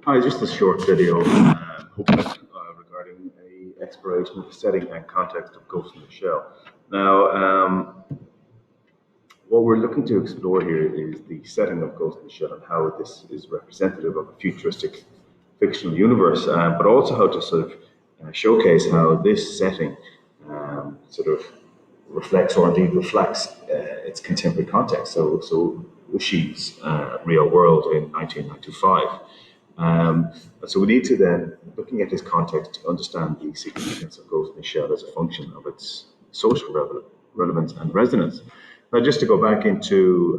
Hi, just a short video regarding a exploration of the setting and context of Ghost in the Shell. Now, what we're looking to explore here is the setting of Ghost in the Shell and how this is representative of a futuristic fictional universe, but also how to sort of showcase how this setting sort of reflects or indeed reflects its contemporary context. So Ushi's real world in 1995. So we need to then, looking at this context, to understand the significance of Ghost in the Shell as a function of its social relevance and resonance. Now, just to go back into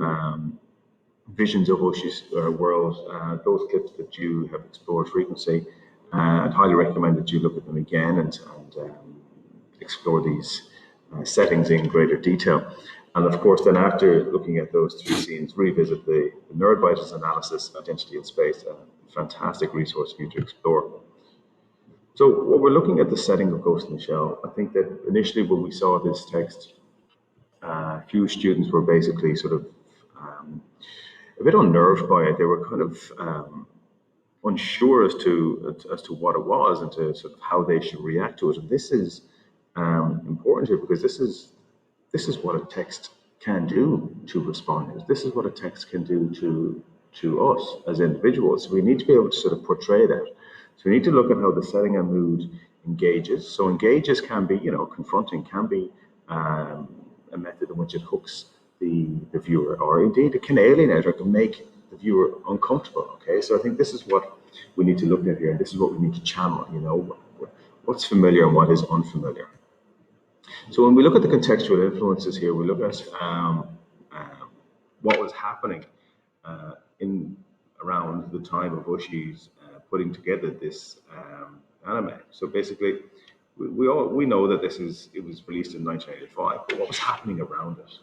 visions of Oshi's world, those clips that you have explored frequently, I'd highly recommend that you look at them again and explore these settings in greater detail. And of course, then after looking at those three scenes, revisit the Nerdbiters analysis, Identity in Space, a fantastic resource for you to explore. So, when we're looking at the setting of Ghost in the Shell, I think that initially when we saw this text, a few students were basically sort of a bit unnerved by it. They were kind of unsure as to what it was and to sort of how they should react to it. And this is important here because this is what a text can do to responders. This is what a text can do to us as individuals. So we need to be able to sort of portray that. So we need to look at how the setting and mood engages. So engages can be, confronting, can be a method in which it hooks the viewer, or indeed it can alienate or can make the viewer uncomfortable. Okay, so I think this is what we need to look at here, and this is what we need to channel. What's familiar and what is unfamiliar. So when we look at the contextual influences here, we look at what was happening in around the time of Ushi's putting together this anime. So basically, we know that it was released in 1985, but what was happening around it,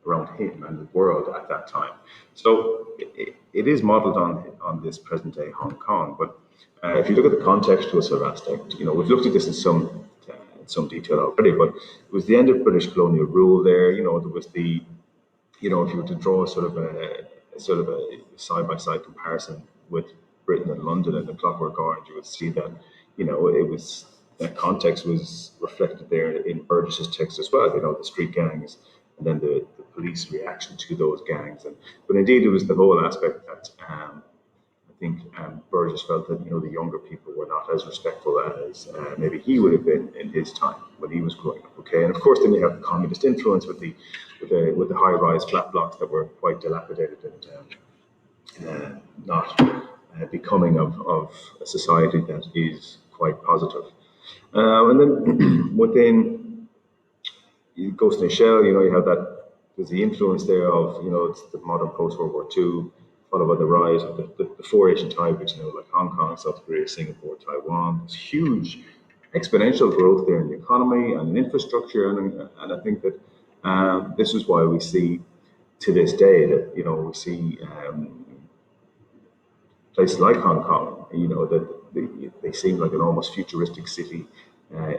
around him and the world at that time. So it is modeled on this present day Hong Kong. But if you look at the contextual sort of aspect, we've looked at this in some detail already, but it was the end of British colonial rule there. There was if you were to draw a side by side comparison with Britain and London and the Clockwork Orange, you would see that, it was that context was reflected there in Burgess's text as well, the street gangs and then the police reaction to those gangs. But indeed, it was the whole aspect that I think Burgess felt that the younger people were not as respectful as maybe he would have been in his time when he was growing up. Okay, and of course then you have the communist influence with the high-rise flat blocks that were quite dilapidated and not becoming of a society that is quite positive. And then within Ghost in the Shell, you have that. There's the influence there of it's the modern post-World War II, followed by the rise of the four Asian tigers, like Hong Kong, South Korea, Singapore, Taiwan. There's huge exponential growth there in the economy and in infrastructure, and I think that this is why we see to this day that we see places like Hong Kong, that they seem like an almost futuristic city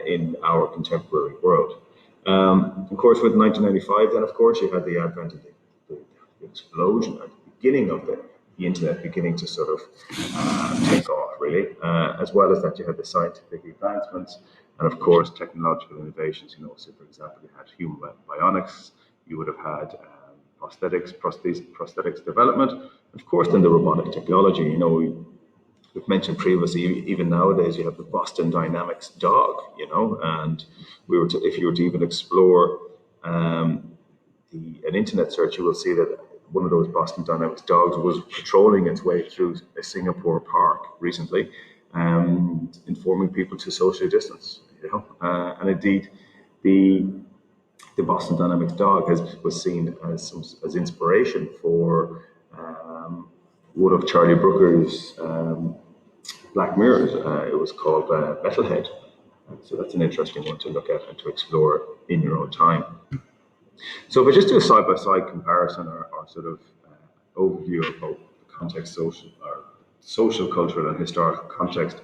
in our contemporary world. Of course, with 1995, then of course you had the advent of the explosion at the beginning of the internet beginning to sort of take off, really. As well as that, you had the scientific advancements and of course technological innovations. So for example, you had human bionics, you would have had prosthetics development, of course, then the robotic technology. We've mentioned previously, even nowadays, you have the Boston Dynamics dog, and if you were to even explore an internet search, you will see that one of those Boston Dynamics dogs was patrolling its way through a Singapore park recently, informing people to social distance. And indeed, the Boston Dynamics dog was seen as inspiration for one of Charlie Brooker's Black Mirrors. It was called Metalhead. So that's an interesting one to look at and to explore in your own time. So if I just do a side-by-side comparison or sort of overview of both the context, social, cultural, and historical context,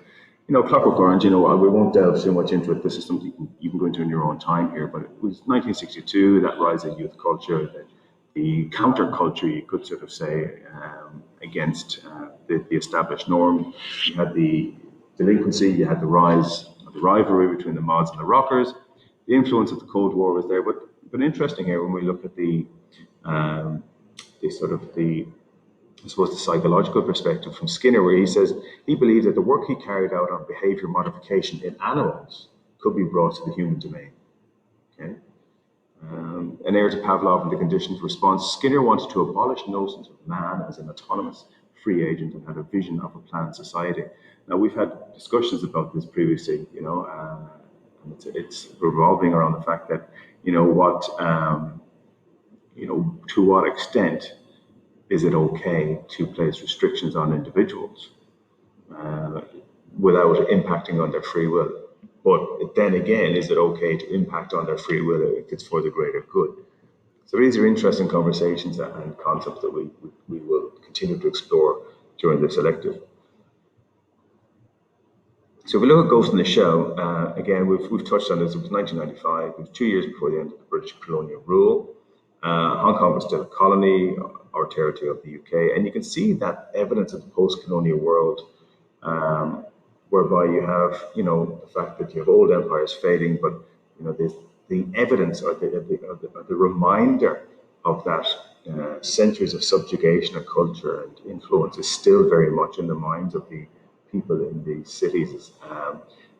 Clockwork Orange, we won't delve too much into it. This is something you can go into in your own time here, but it was 1962, that rise of youth culture, the counterculture, you could sort of say, against the established norm. You had the delinquency, you had the rise of the rivalry between the mods and the rockers. The influence of the Cold War was there, but interesting here when we look at the sort of the I suppose the psychological perspective from Skinner, where he says he believes that the work he carried out on behavior modification in animals could be brought to the human domain. Okay. An heir to Pavlov and the conditioned response, Skinner wanted to abolish notions of man as an autonomous free agent and had a vision of a planned society. Now, we've had discussions about this previously, and it's revolving around the fact that, to what extent is it okay to place restrictions on individuals uh, without impacting on their free will? But then again, is it okay to impact on their free will if it's for the greater good? So these are interesting conversations and concepts that we will continue to explore during this elective. So if we look at Ghost in the Shell, again, we've touched on this. It was 1995. It was 2 years before the end of the British colonial rule. Hong Kong was still a colony or territory of the UK, and you can see that evidence of the post-colonial world, whereby you have, the fact that you have old empires fading, but the evidence or the reminder of that centuries of subjugation and culture and influence is still very much in the minds of the people in these cities,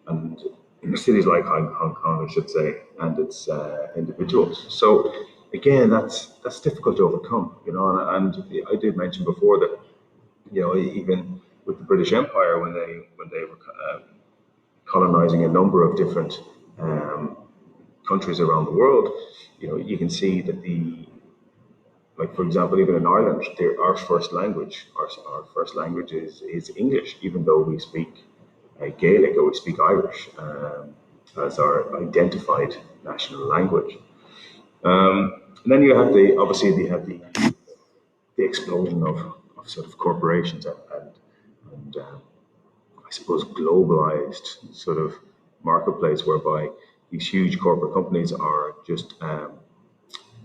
and in cities like Hong Kong, I should say, and its individuals. So again, that's difficult to overcome, and I did mention before that, even with the British Empire, when they were colonizing a number of different countries around the world, you can see that like for example, even in Ireland, our first language, our first language is English, even though we speak Gaelic or we speak Irish as our identified national language. And then you have the explosion of sort of corporations and I suppose globalized sort of marketplace whereby these huge corporate companies are just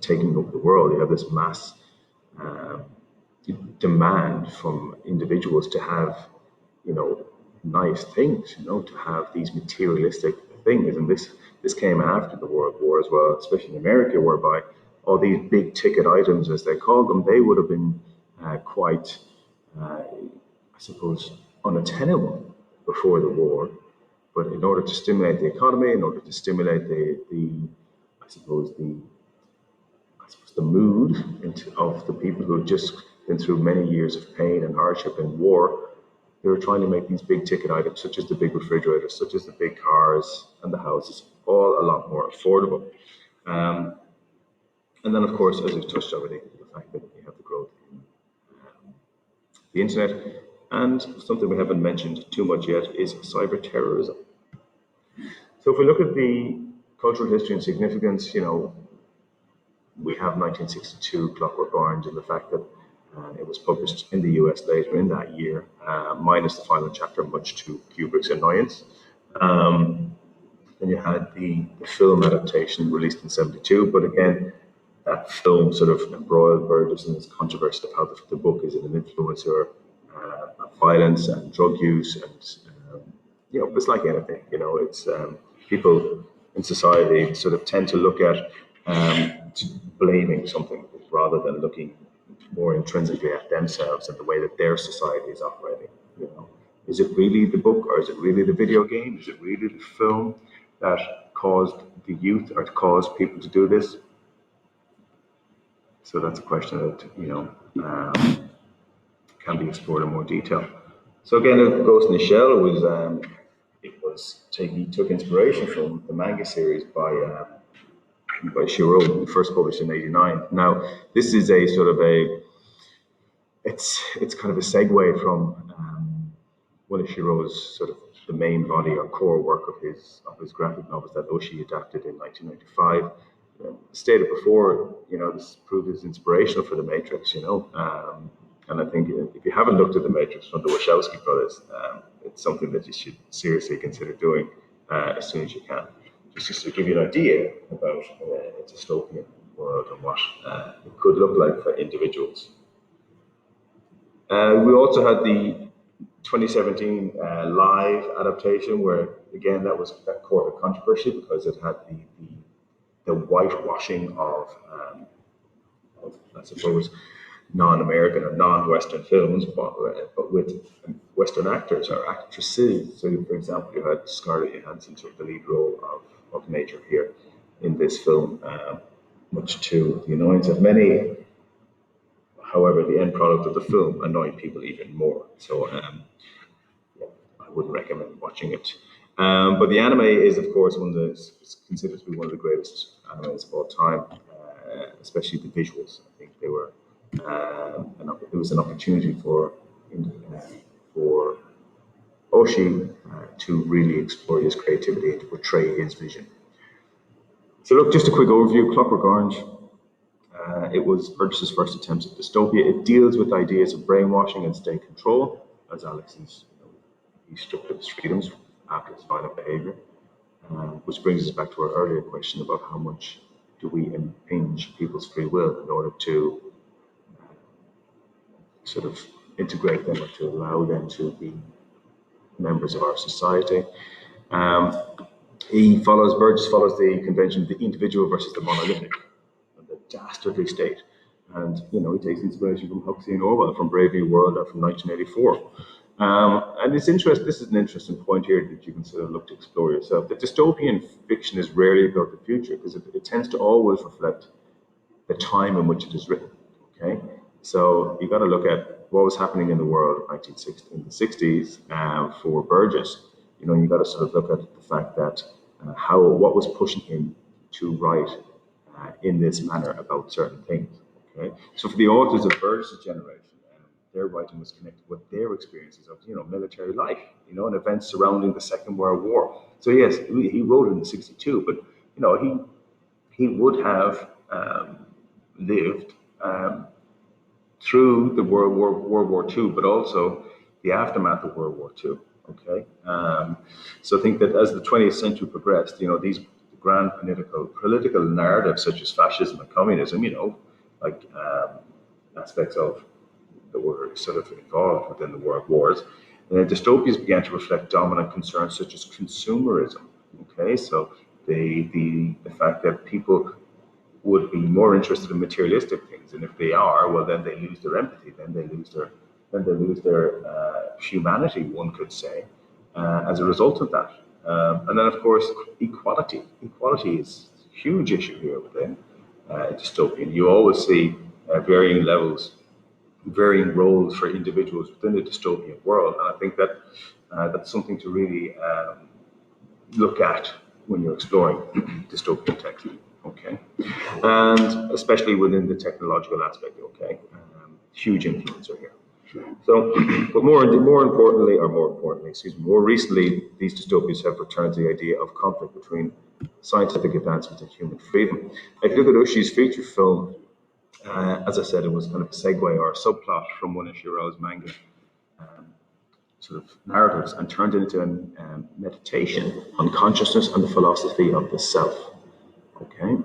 taking over the world. You have this mass demand from individuals to have, nice things, to have these materialistic things. And this came after the World War as well, especially in America, whereby all these big ticket items, as they call them, they would have been quite, I suppose, unattainable before the war. But in order to stimulate the economy, in order to stimulate I suppose the mood of the people who had just been through many years of pain and hardship and war, they were trying to make these big ticket items, such as the big refrigerators, such as the big cars and the houses, all a lot more affordable. Um, and then, of course, as we've touched already, the fact that we have the growth in the internet. And something we haven't mentioned too much yet is cyber terrorism. So if we look at the cultural history and significance, we have 1962 Clockwork Orange and the fact that it was published in the US later in that year, minus the final chapter, much to Kubrick's annoyance. Then you had the film adaptation released in '72, but again, that film sort of embroiled Burgess in this controversy of how the book is an influencer of violence and drug use, and it's like anything, it's people in society sort of tend to look at blaming something rather than looking more intrinsically at themselves and the way that their society is operating. Is it really the book, or is it really the video game? Is it really the film that caused the youth or caused people to do this? So that's a question that can be explored in more detail. So again, Ghost in the Shell he took inspiration from the manga series by Shiro, first published in '89. Now, this is a sort of it's kind of a segue from one of Shiro's sort of the main body or core work of his graphic novels that Oshii adapted in 1995. Stated before, this proved as inspirational for The Matrix, and I think if you haven't looked at The Matrix from the Wachowski brothers, it's something that you should seriously consider doing as soon as you can. Just to give you an idea about a dystopian world and what it could look like for individuals. We also had the 2017 live adaptation, where again that caught a controversy because it had the whitewashing of, I suppose, non-American or non-Western films, but with Western actors or actresses. So, for example, you had Scarlett Johansson took the lead role of Major here in this film, much to the annoyance of many. However, the end product of the film annoyed people even more. So, I wouldn't recommend watching it. But the anime is, of course, it's considered to be one of the greatest animes of all time, especially the visuals. I think they were it was an opportunity for Oshi to really explore his creativity and to portray his vision. So, look, just a quick overview. Clockwork Orange. It was Burgess's first attempt at dystopia. It deals with ideas of brainwashing and state control, as Alex is, he's stripped of his freedoms after his violent behavior. Which brings us back to our earlier question about how much do we impinge people's free will in order to sort of integrate them or to allow them to be members of our society. Um, Burgess follows the convention of the individual versus the monolithic, and the dastardly state. And, he takes inspiration from Huxley and Orwell, from Brave New World, or from 1984. And it's interesting. This is an interesting point here that you can sort of look to explore yourself. The dystopian fiction is rarely about the future because it tends to always reflect the time in which it is written. Okay, so you got to look at what was happening in the world in 1960, in the 60s for Burgess. You got to sort of look at the fact that what was pushing him to write in this manner about certain things. Okay, so for the authors of Burgess's generation, their writing was connected with their experiences of military life, and events surrounding the Second World War. So yes, he wrote it in '62, but he would have lived through the World War II, but also the aftermath of World War II. Okay, so I think that as the 20th century progressed, these grand political narratives such as fascism and communism, like aspects of that were sort of involved within the world wars. And then dystopias began to reflect dominant concerns such as consumerism. Okay, so the fact that people would be more interested in materialistic things, and if they are, well, then they lose their empathy, then they lose their humanity, one could say, as a result of that. And then, of course, equality. Equality is a huge issue here within dystopian. You always see varying levels, varying roles for individuals within the dystopian world, and I think that that's something to really look at when you're exploring dystopian text. Okay, and especially within the technological aspect. Okay, huge influencer here. So, but more recently, these dystopias have returned to the idea of conflict between scientific advancement and human freedom. If you look at Ushi's feature film, as I said, it was kind of a segue or a subplot from one of Shiro's manga sort of narratives and turned into a meditation on consciousness and the philosophy of the self. Okay,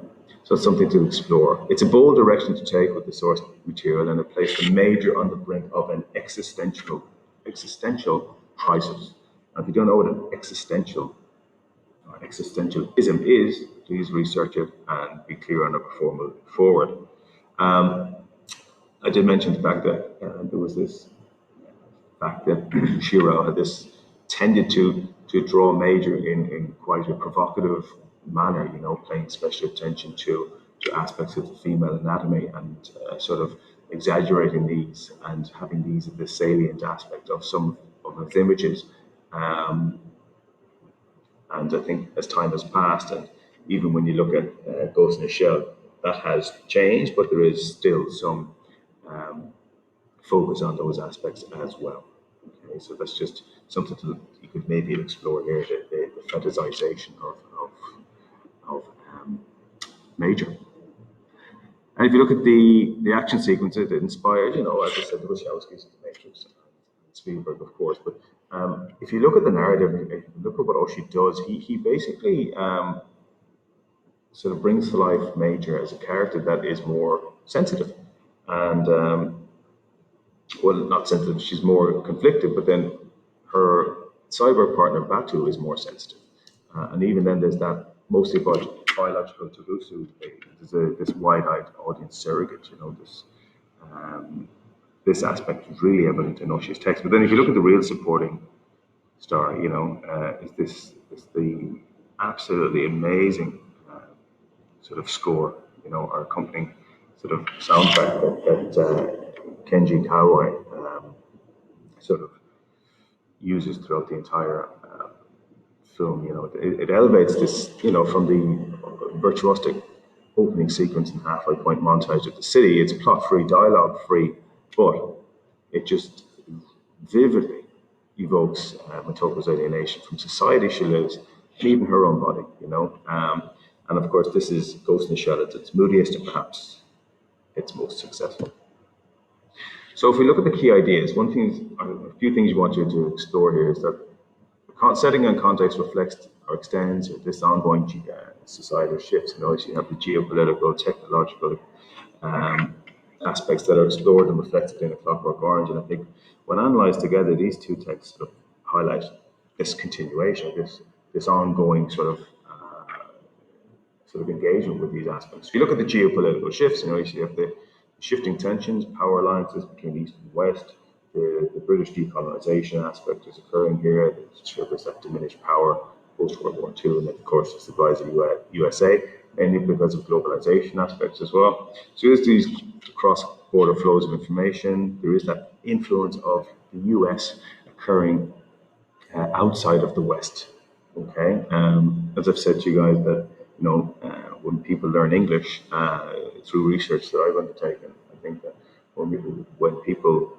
so it's something to explore. It's a bold direction to take with the source material, and it placed the major on the brink of an existential crisis. And if you don't know what an existentialism is, please research it and be clear on it before moving forward. Um, I did mention the fact that there was this fact that Shiro had this tended to draw major in quite a provocative manner, paying special attention to aspects of the female anatomy and sort of exaggerating these and having these as the salient aspect of some of his images. Um, and I think as time has passed, and even when you look at Ghost in a Shell, that has changed, but there is still some focus on those aspects as well. Okay, so that's just something you could maybe explore here, the fetishization of Major. And if you look at the action sequences, it inspired, as I said, the Wachowskis, the Matrix, and Spielberg, of course. But if you look at the narrative, if you look at what Oshie does, he basically sort of brings to life Major as a character that is more sensitive and well, not sensitive, she's more conflicted, but then her cyber partner, Batu, is more sensitive. And even then, there's that mostly biological taboo. There's this wide-eyed audience surrogate, um, this aspect is really evident in Oshi's text. But then if you look at the real supporting star, is the absolutely amazing sort of score, or accompanying sort of soundtrack that Kenji Kawai sort of uses throughout the entire film. It elevates this, from the virtuosic opening sequence and halfway point montage of the city. It's plot free, dialogue free, but it just vividly evokes Matoko's alienation from society she lives, and even her own body. And of course, this is Ghost in the Shell at its moodiest and perhaps its most successful. So if we look at the key ideas, a few things you want you to explore here is that setting and context reflects or extends this ongoing societal shifts. So you have the geopolitical, technological aspects that are explored and reflected in A Clockwork Orange. And I think when analysed together, these two texts sort of highlight this continuation, this ongoing sort of engagement with these aspects. If you look at the geopolitical shifts, you have the shifting tensions, power alliances between East and West. The British decolonisation aspect is occurring here. There's that diminished power post World War II, and then, of course, it's the rise of the USA, mainly because of globalisation aspects as well. So there's these cross-border flows of information. There is that influence of the US occurring outside of the West. Okay, as I've said to you guys, that when people learn English through research that I've undertaken, I think that when people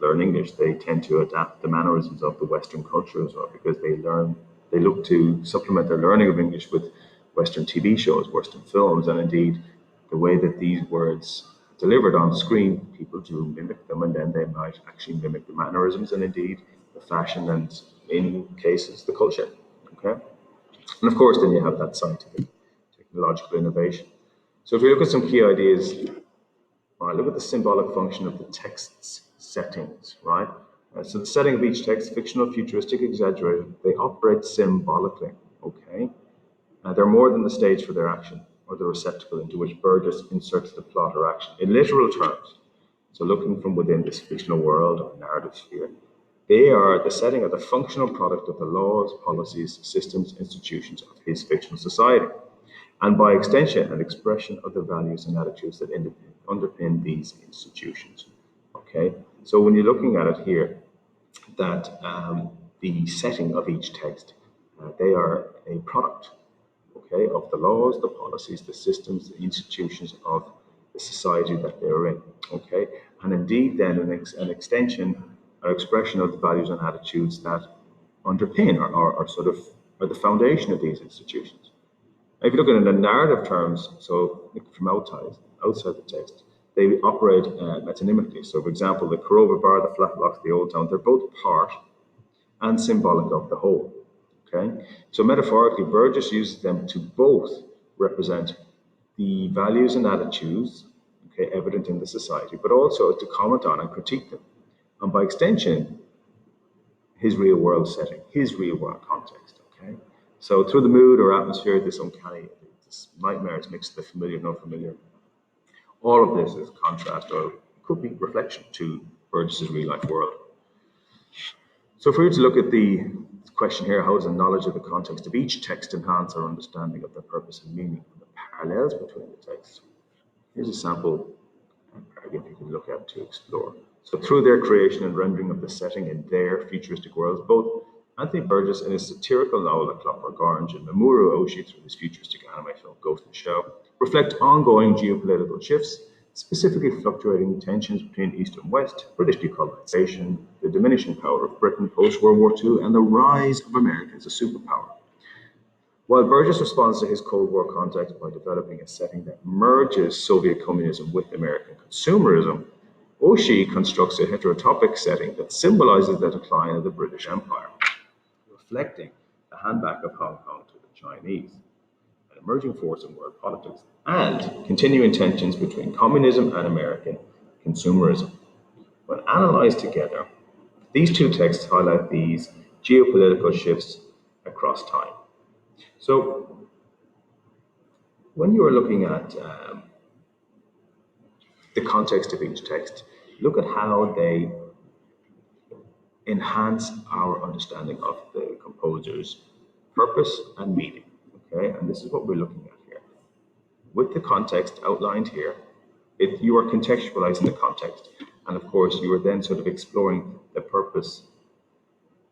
learn English, they tend to adapt the mannerisms of the Western culture as well, because they look to supplement their learning of English with Western TV shows, Western films, and indeed the way that these words delivered on screen, people do mimic them, and then they might actually mimic the mannerisms and indeed the fashion and, in cases, the culture. Okay, and of course, then you have that scientific, technological innovation. So if we look at some key ideas, right, look at the symbolic function of the text's settings, right? So the setting of each text, fictional, futuristic, exaggerated, they operate symbolically, okay? They're more than the stage for their action or the receptacle into which Burgess inserts the plot or action. In literal terms, so looking from within this fictional world or narrative sphere, they are the setting of the functional product of the laws, policies, systems, institutions of his fictional society, and by extension, an expression of the values and attitudes that underpin these institutions. Okay, so when you're looking at it here, that the setting of each text, they are a product, okay, of the laws, the policies, the systems, the institutions of the society that they're in, okay, and indeed then an extension, an expression of the values and attitudes that underpin or sort of are the foundation of these institutions. If you look at it in narrative terms, so from outside the text, they operate metonymically. So, for example, the Korova Bar, the Flat Blocks, the Old Town, they're both part and symbolic of the whole. Okay, so metaphorically, Burgess uses them to both represent the values and attitudes, okay, evident in the society, but also to comment on and critique them, and by extension, his real world setting, his real world context. Okay, so through the mood or atmosphere, this uncanny, this nightmares mixed the familiar and unfamiliar. All of this is contrast or could be reflection to Burgess's real life world. So if we were to look at the question here, how does a knowledge of the context of each text enhance our understanding of the purpose and meaning and the parallels between the texts? Here's a sample paragraph you can look at to explore. So through their creation and rendering of the setting in their futuristic worlds, both Anthony Burgess in his satirical novel A Clockwork Orange and Mamoru Oshii through his futuristic anime film Ghost in the Shell reflect ongoing geopolitical shifts, specifically fluctuating tensions between East and West, British decolonisation, the diminishing power of Britain post-World War II, and the rise of America as a superpower. While Burgess responds to his Cold War context by developing a setting that merges Soviet communism with American consumerism, Oshii constructs a heterotopic setting that symbolizes the decline of the British Empire, reflecting the handback of Hong Kong to the Chinese, an emerging force in world politics, and continuing tensions between communism and American consumerism. When analysed together, these two texts highlight these geopolitical shifts across time. So, when you are looking at the context of each text, look at how they enhance our understanding of the composer's purpose and meaning. Okay, and this is what we're looking at here. With the context outlined here, you are contextualizing the context, and of course, you are then sort of exploring the purpose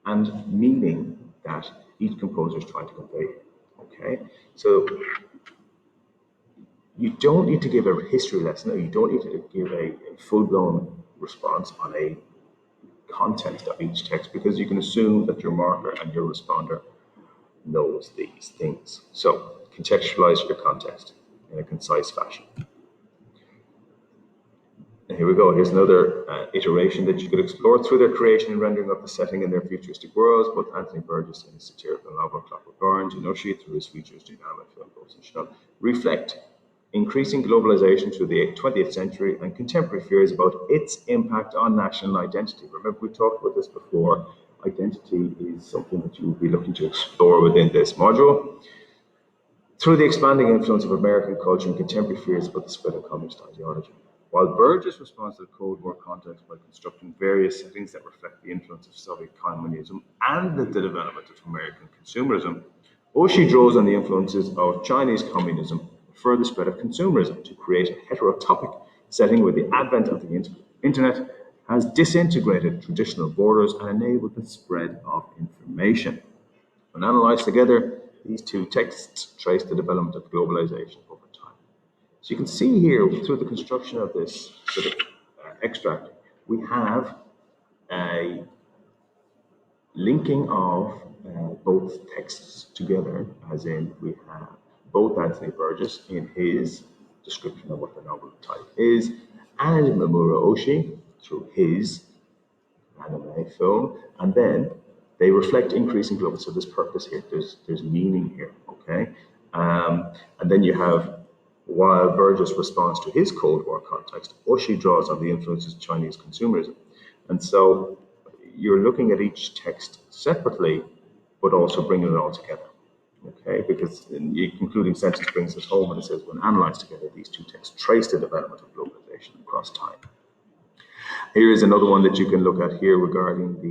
and meaning that each composer is trying to convey. Okay, so you don't need to give a history lesson, or you don't need to give a full blown response on a context of each text because you can assume that your marker and your responder knows these things. So contextualize your context in a concise fashion. And here we go. Here's another iteration that you could explore through their creation and rendering of the setting in their futuristic worlds. Both Anthony Burgess in his satirical novel Clockwork Orange and Oshie through his futuristic drama film Ghost in the Shell reflect increasing globalization through the 20th century and contemporary fears about its impact on national identity. Remember, we talked about this before. Identity is something that you will be looking to explore within this module. Through the expanding influence of American culture and contemporary fears about the spread of communist ideology. While Burgess responds to the Cold War context by constructing various settings that reflect the influence of Soviet communism and the development of American consumerism, Oshie draws on the influences of Chinese communism and further spread of consumerism to create a heterotopic setting where the advent of the internet has disintegrated traditional borders and enabled the spread of information. When analysed together, these two texts trace the development of globalization over time. So you can see here through the construction of this sort of extract, we have a linking of both texts together, as in we have both Anthony Burgess in his description of what the novel type is, and Mamoru Oshii through his anime film, and then they reflect increasing global. So there's purpose here, there's meaning here, okay? And then you have, while Burgess responds to his Cold War context, Oshii draws on the influences of Chinese consumerism. And so you're looking at each text separately, but also bringing it all together, okay? Because the concluding sentence brings us home and it says, when analyzed together, these two texts trace the development of globalization across time. Here is another one that you can look at here regarding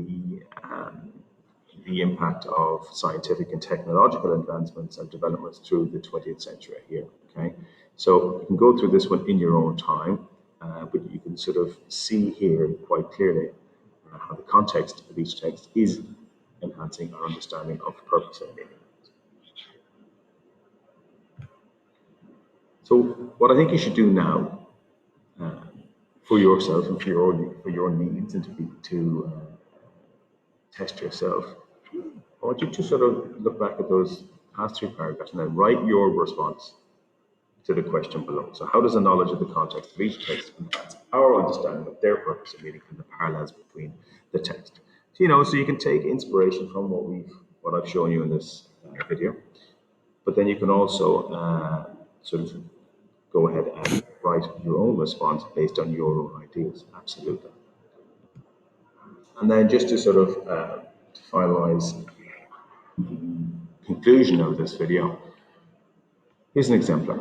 the impact of scientific and technological advancements and developments through the 20th century here, okay? So you can go through this one in your own time, but you can sort of see here quite clearly how the context of each text is enhancing our understanding of purpose and meaning. So what I think you should do now for yourself and for your needs and to test yourself, I want you to sort of look back at those past three paragraphs and then write your response to the question below. So how does the knowledge of the context of each text enhance our understanding of their purpose and meaning and the parallels between the text? So you can take inspiration from what I've shown you in this video, but then you can also sort of go ahead and write your own response based on your own ideas. Absolutely. And then just to sort of to finalize the conclusion of this video, here's an exemplar.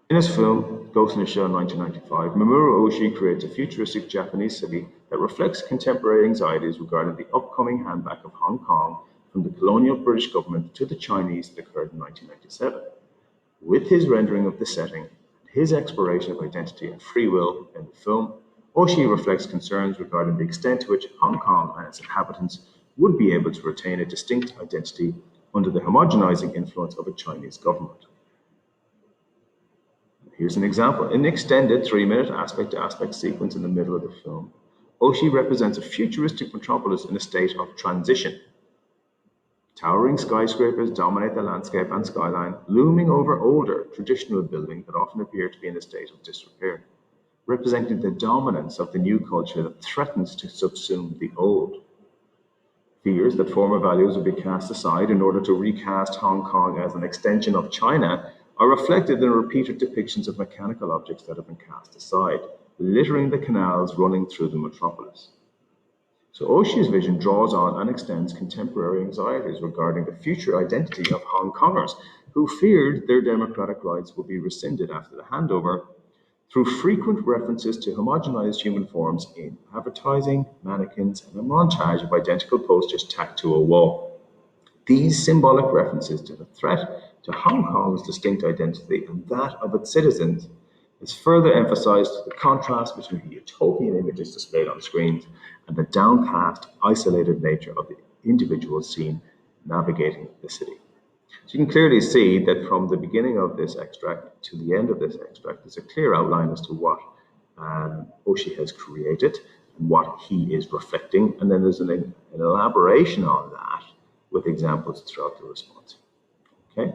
In his film, Ghost in the Shell 1995, Mamoru Oshii creates a futuristic Japanese city that reflects contemporary anxieties regarding the upcoming handback of Hong Kong from the colonial British government to the Chinese that occurred in 1997. With his rendering of the setting, his exploration of identity and free will in the film, Oshii reflects concerns regarding the extent to which Hong Kong and its inhabitants would be able to retain a distinct identity under the homogenizing influence of a Chinese government. Here's an example. In an extended 3-minute aspect-to-aspect sequence in the middle of the film, Oshii represents a futuristic metropolis in a state of transition. Towering skyscrapers dominate the landscape and skyline, looming over older, traditional buildings that often appear to be in a state of disrepair, representing the dominance of the new culture that threatens to subsume the old. Fears that former values will be cast aside in order to recast Hong Kong as an extension of China are reflected in repeated depictions of mechanical objects that have been cast aside. littering the canals running through the metropolis. So Oshi's vision draws on and extends contemporary anxieties regarding the future identity of Hong Kongers who feared their democratic rights would be rescinded after the handover through frequent references to homogenized human forms in advertising, mannequins, and a montage of identical posters tacked to a wall. These symbolic references to the threat to Hong Kong's distinct identity and that of its citizens is further emphasized the contrast between the utopian images displayed on screens and the downcast, isolated nature of the individual seen navigating the city. So you can clearly see that from the beginning of this extract to the end of this extract, there's a clear outline as to what Oshie has created and what he is reflecting, and then there's an elaboration on that with examples throughout the response. Okay.